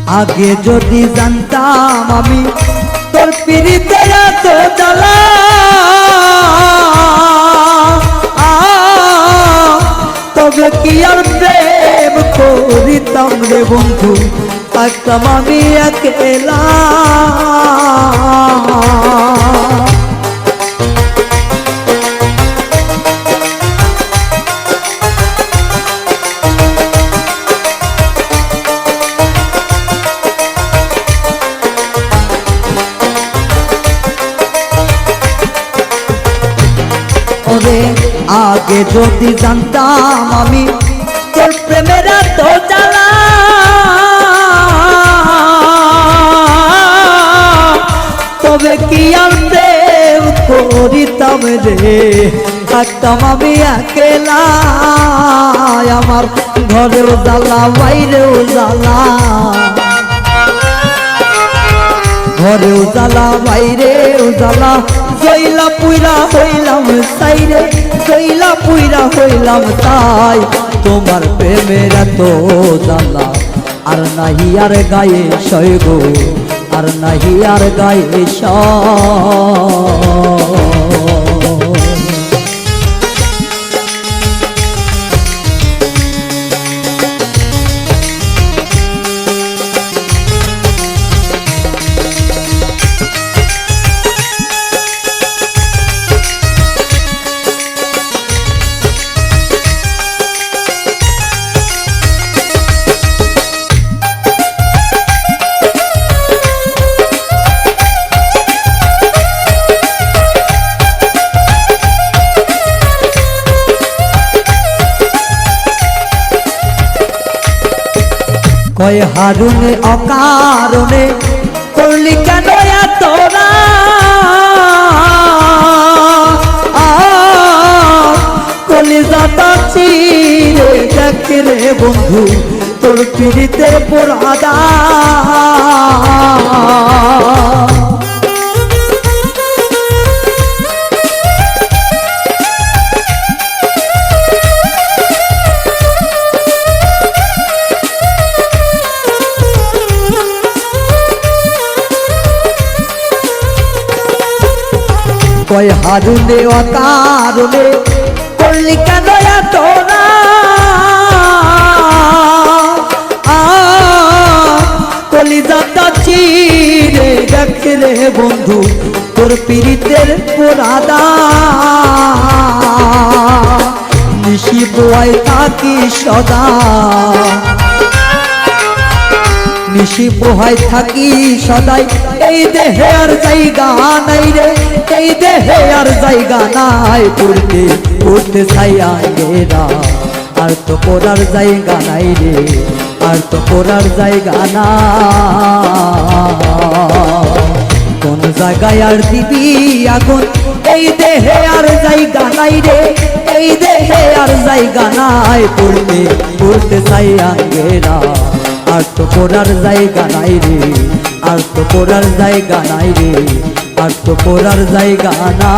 আগে যদি জানতাম আমি তোর পিরিতে এত জ্বালা, তবে কি আর প্রেম করিতাম রে বন্ধু, থাকতাম আমি একলা। আগে যদি জানতাম আমি তোর প্রেমের এত জ্বালা, তবে কি আর প্রেম করিতাম রে, থাকতাম আমি একলা। আমার ঘরেও জ্বালা বাইরেও জ্বালা, ঘরেও জ্বালা বাইরেও জ্বালা, জইলা পুইরা হইলাম সাইরে, জইলা পুইরা হইলাম তাই। তোমার প্রেমের এত জ্বালা আর নাহি আর গায়ে সয় গো, আর নাহি আর গায়ে সয়। কয় হারুনে অকারণে করলি কেন তোরা, কলিজাটা চিরে দেখ রে বন্ধু তোর পিড়িতে পোড়াদা। কয় হারুনে অকারণে করলি কেন তোরা, কলিজাটা চিরে দেখ রে বন্ধু তোর পিরিতের পোড়াদা। নিশি বোয়াই থাকি সদা, নিশি পোহাই থাকি সদাই, এই দেহে আর জায়গা নাই রে, এই দেহে আর জায়গা নাই। পড়তে পড়তে ছাইয়া গেরা আর তো পড়ার জায়গা নাই রে, আর তো পড়ার জায়গা না। কোন জায়গায় আর দিবি আগুন, এই দেহে আর জায়গা নাই রে, এই দেহে আর জায়গা নাই। পড়তে পড়তে ছাইয়া গেরা আর তো পড়ার জায়গা নাই রে, আর তো পড়ার জায়গা নাই রে, আর তো পড়ার জায়গা না।